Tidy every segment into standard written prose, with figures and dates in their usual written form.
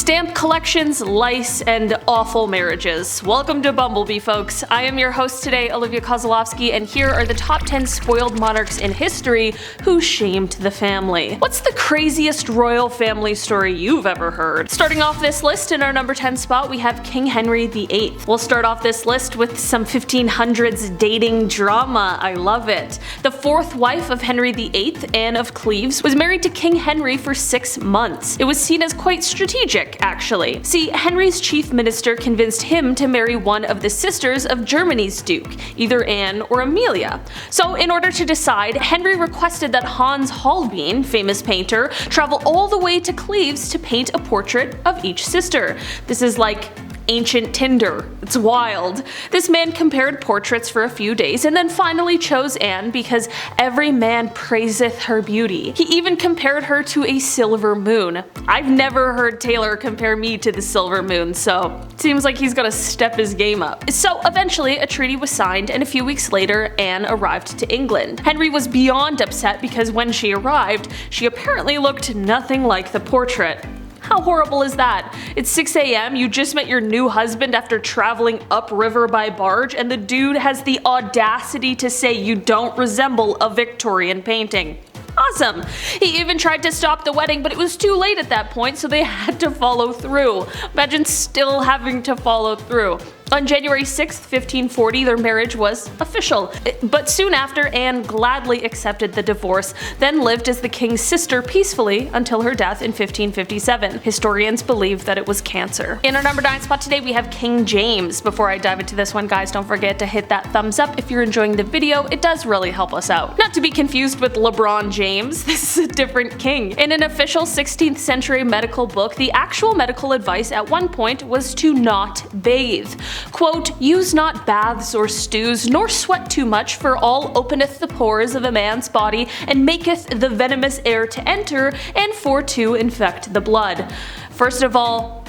Stamp collections, lice, and awful marriages. Welcome to Bumblebee, folks. I am your host today, Olivia Kozlowski, and here are the top 10 spoiled monarchs in history who shamed the family. What's the craziest royal family story you've ever heard? Starting off this list, in our number 10 spot, we have King Henry VIII. We'll start off this list with some 1500s dating drama. I love it. The fourth wife of Henry VIII, Anne of Cleves, was married to King Henry for 6 months. It was seen as quite strategic, actually. See, Henry's chief minister convinced him to marry one of the sisters of Germany's duke, either Anne or Amelia. So in order to decide, Henry requested that Hans Holbein, famous painter, travel all the way to Cleves to paint a portrait of each sister. This is like ancient Tinder. It's wild. This man compared portraits for a few days and then finally chose Anne because every man praiseth her beauty. He even compared her to a silver moon. I've never heard Taylor compare me to the silver moon, so it seems like he's gonna step his game up. So eventually a treaty was signed, and a few weeks later Anne arrived to England. Henry was beyond upset because when she arrived, she apparently looked nothing like the portrait. How horrible is that? It's 6 a.m., you just met your new husband after traveling upriver by barge, and the dude has the audacity to say you don't resemble a Victorian painting. Awesome! He even tried to stop the wedding, but it was too late at that point, so they had to follow through. Imagine still having to follow through. On January 6, 1540, their marriage was official, but soon after, Anne gladly accepted the divorce, then lived as the king's sister peacefully until her death in 1557. Historians believe that it was cancer. In our number 9 spot today, we have King James. Before I dive into this one, guys, don't forget to hit that thumbs up if you're enjoying the video. It does really help us out. Not to be confused with LeBron James, this is a different king. In an official 16th century medical book, the actual medical advice at one point was to not bathe. Quote, "Use not baths or stews, nor sweat too much, for all openeth the pores of a man's body, and maketh the venomous air to enter, and for to infect the blood." First of all,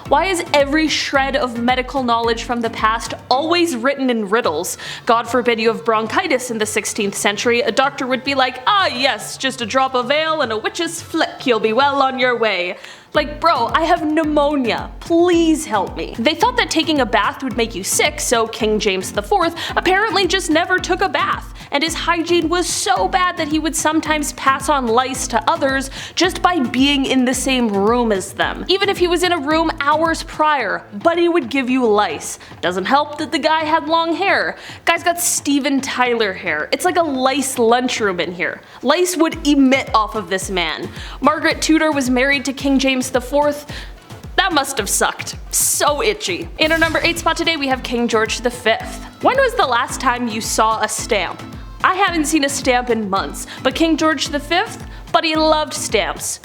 why is every shred of medical knowledge from the past always written in riddles? God forbid you have bronchitis in the 16th century, a doctor would be like, "Ah yes, just a drop of ale and a witch's flick, you'll be well on your way." Like, bro, I have pneumonia, please help me. They thought that taking a bath would make you sick, so King James IV apparently just never took a bath, and his hygiene was so bad that he would sometimes pass on lice to others just by being in the same room as them. Even if he was in a room hours prior, but he would give you lice. Doesn't help that the guy had long hair. Guy's got Steven Tyler hair. It's like a lice lunchroom in here. Lice would emit off of this man. Margaret Tudor was married to King James IV. That must have sucked. So itchy. In our number 8 spot today, we have King George V. When was the last time you saw a stamp? I haven't seen a stamp in months, but King George V? But he loved stamps.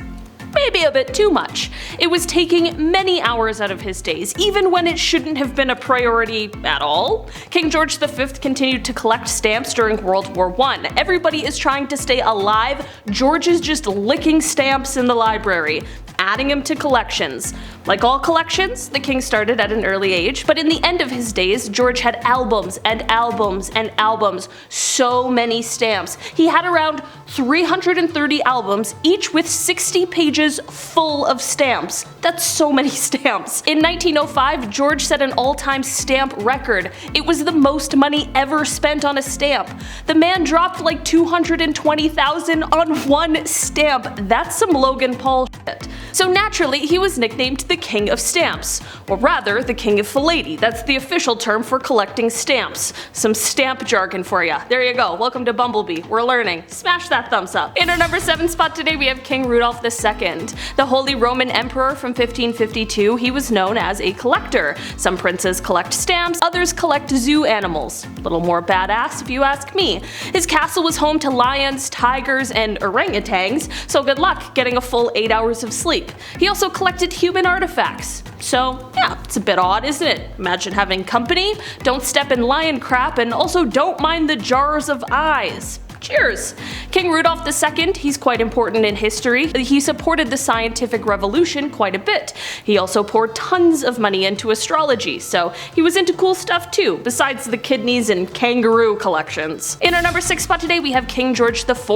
Maybe a bit too much. It was taking many hours out of his days, even when it shouldn't have been a priority at all. King George V continued to collect stamps during World War I. Everybody is trying to stay alive. George is just licking stamps in the library, adding them to collections. Like all collections, the king started at an early age, but in the end of his days, George had albums and albums and albums. So many stamps. He had around 330 albums, each with 60 pages full of stamps. That's so many stamps. In 1905, George set an all-time stamp record. It was the most money ever spent on a stamp. The man dropped like 220,000 on one stamp. That's some Logan Paul shit. So naturally, he was nicknamed the King of Stamps, or rather, the King of Philately. That's the official term for collecting stamps. Some stamp jargon for ya. There you go. Welcome to Bumblebee. We're learning. Smash that thumbs up. In our number 7 spot today, we have King Rudolph II. The Holy Roman Emperor from 1552, he was known as a collector. Some princes collect stamps, others collect zoo animals. A little more badass if you ask me. His castle was home to lions, tigers, and orangutans, so good luck getting a full 8 hours of sleep. He also collected human artifacts. So yeah, it's a bit odd, isn't it? Imagine having company, don't step in lion crap, and also don't mind the jars of eyes. Cheers! King Rudolph II, he's quite important in history. He supported the scientific revolution quite a bit. He also poured tons of money into astrology, so he was into cool stuff too, besides the kidneys and kangaroo collections. In our number 6 spot today we have King George IV.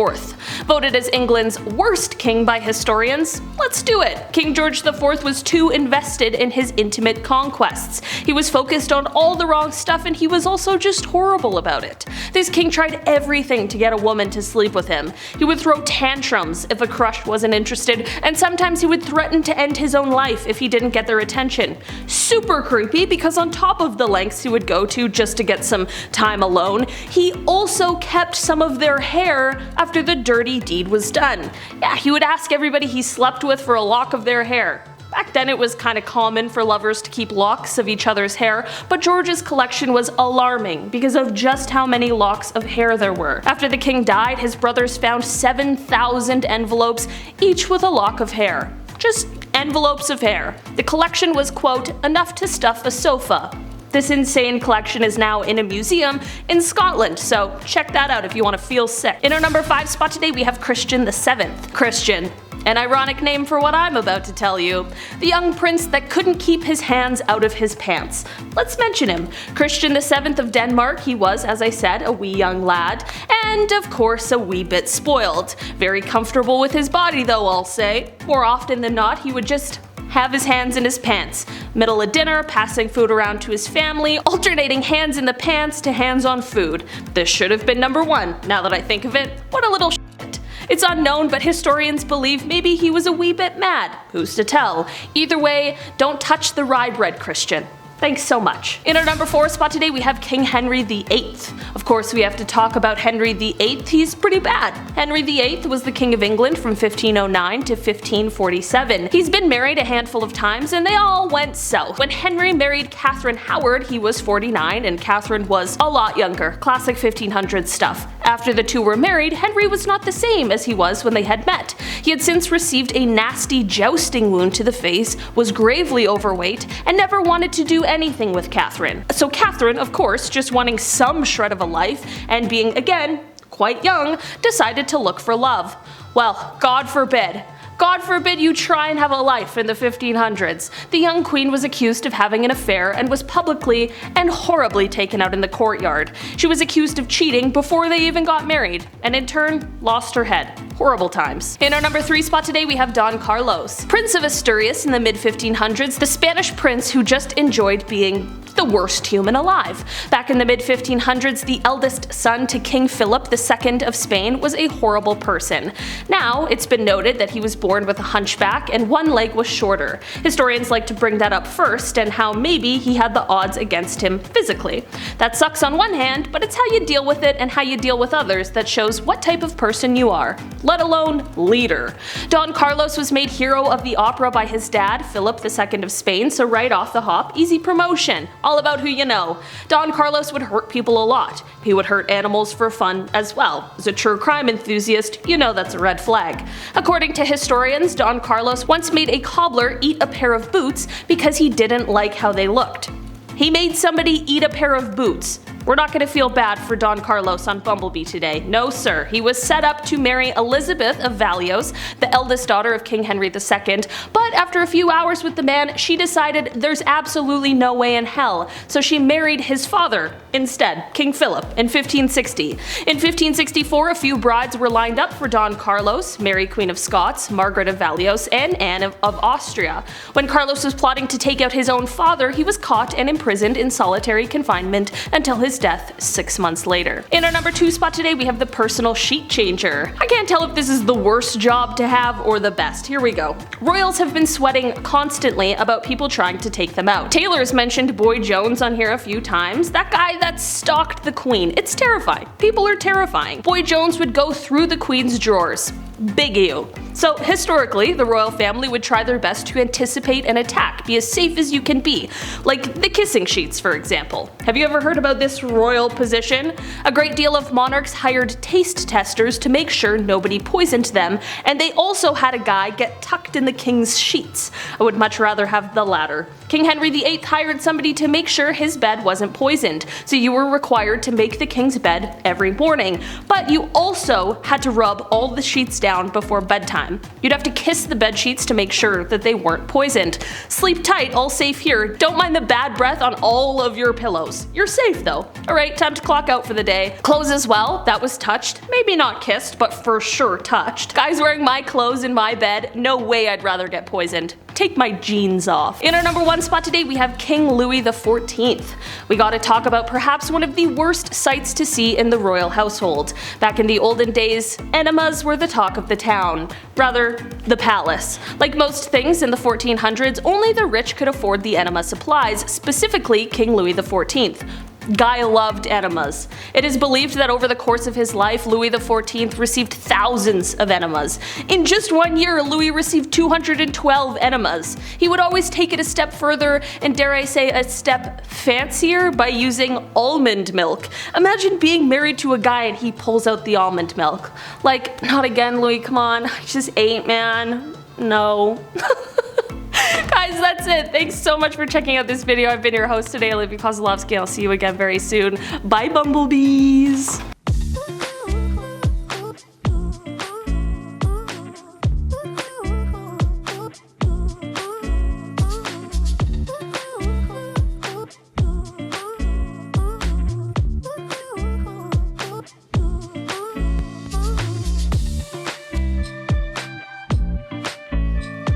Voted as England's worst king by historians, let's do it! King George IV was too invested in his intimate conquests. He was focused on all the wrong stuff and he was also just horrible about it. This king tried everything to get a woman to sleep with him. He would throw tantrums if a crush wasn't interested, and sometimes he would threaten to end his own life if he didn't get their attention. Super creepy, because on top of the lengths he would go to just to get some time alone, he also kept some of their hair after the dirty deed was done. Yeah, he would ask everybody he slept with for a lock of their hair. Back then it was kinda common for lovers to keep locks of each other's hair, but George's collection was alarming because of just how many locks of hair there were. After the king died, his brothers found 7,000 envelopes, each with a lock of hair. Just envelopes of hair. The collection was, quote, enough to stuff a sofa. This insane collection is now in a museum in Scotland, so check that out if you want to feel sick. In our number 5 spot today we have Christian VII. Christian. An ironic name for what I'm about to tell you. The young prince that couldn't keep his hands out of his pants. Let's mention him. Christian VII of Denmark, he was, as I said, a wee young lad, and of course a wee bit spoiled. Very comfortable with his body though, I'll say. More often than not, he would just have his hands in his pants. Middle of dinner, passing food around to his family, alternating hands in the pants to hands on food. This should have been number 1, now that I think of it. What a little shit. It's unknown, but historians believe maybe he was a wee bit mad. Who's to tell? Either way, don't touch the rye bread, Christian. Thanks so much. In our number 4 spot today we have King Henry VIII. Of course we have to talk about Henry VIII, he's pretty bad. Henry VIII was the King of England from 1509 to 1547. He's been married a handful of times and they all went south. When Henry married Catherine Howard, he was 49 and Catherine was a lot younger. Classic 1500s stuff. After the two were married, Henry was not the same as he was when they had met. He had since received a nasty jousting wound to the face, was gravely overweight, and never wanted to do anything with Catherine. So Catherine, of course, just wanting some shred of a life, and being, again, quite young, decided to look for love. Well, God forbid. God forbid you try and have a life in the 1500s. The young queen was accused of having an affair and was publicly and horribly taken out in the courtyard. She was accused of cheating before they even got married, and in turn, lost her head. Horrible times. In our number 3 spot today we have Don Carlos. Prince of Asturias in the mid-1500s, the Spanish prince who just enjoyed being the worst human alive. Back in the mid-1500s, the eldest son to King Philip II of Spain was a horrible person. Now, it's been noted that he was born with a hunchback and one leg was shorter. Historians like to bring that up first, and how maybe he had the odds against him physically. That sucks on one hand, but it's how you deal with it and how you deal with others that shows what type of person you are, let alone leader. Don Carlos was made hero of the opera by his dad, Philip II of Spain, so right off the hop, easy promotion. All about who you know. Don Carlos would hurt people a lot. He would hurt animals for fun as well. As a true crime enthusiast, you know that's a red flag. According to historians, Don Carlos once made a cobbler eat a pair of boots because he didn't like how they looked. He made somebody eat a pair of boots. We're not gonna feel bad for Don Carlos on Bumblebee today. No sir, he was set up to marry Elizabeth of Valios, the eldest daughter of King Henry II, but after a few hours with the man, she decided there's absolutely no way in hell, so she married his father instead, King Philip, in 1560. In 1564, a few brides were lined up for Don Carlos, Mary Queen of Scots, Margaret of Valios, and Anne of Austria. When Carlos was plotting to take out his own father, he was caught and imprisoned in solitary confinement until his death 6 months later. In our number 2 spot today we have the personal sheet changer. I can't tell if this is the worst job to have or the best. Here we go. Royals have been sweating constantly about people trying to take them out. Taylor's mentioned Boy Jones on here a few times. That guy that stalked the queen. It's terrifying. People are terrifying. Boy Jones would go through the queen's drawers. Big ew. So historically, the royal family would try their best to anticipate an attack, be as safe as you can be, like the kissing sheets for example. Have you ever heard about this royal position? A great deal of monarchs hired taste testers to make sure nobody poisoned them, and they also had a guy get tucked in the king's sheets. I would much rather have the latter. King Henry VIII hired somebody to make sure his bed wasn't poisoned, so you were required to make the king's bed every morning, but you also had to rub all the sheets down before bedtime. You'd have to kiss the bed sheets to make sure that they weren't poisoned. Sleep tight, all safe here. Don't mind the bad breath on all of your pillows. You're safe though. Alright, time to clock out for the day. Clothes as well, that was touched. Maybe not kissed, but for sure touched. Guys wearing my clothes in my bed, no way I'd rather get poisoned. Take my jeans off. In our number 1 spot today we have King Louis XIV. We gotta talk about perhaps one of the worst sights to see in the royal household. Back in the olden days, enemas were the talk of the town. Rather, the palace. Like most things in the 1400s, only the rich could afford the enema supplies, specifically King Louis XIV. Guy loved enemas. It is believed that over the course of his life, Louis XIV received thousands of enemas. In just 1 year, Louis received 212 enemas. He would always take it a step further, and dare I say a step fancier, by using almond milk. Imagine being married to a guy and he pulls out the almond milk. Like, not again, Louis, come on. I just ate, man. No. Guys, that's it. Thanks so much for checking out this video. I've been your host today, Olivia Kozlowski. I'll see you again very soon. Bye, bumblebees!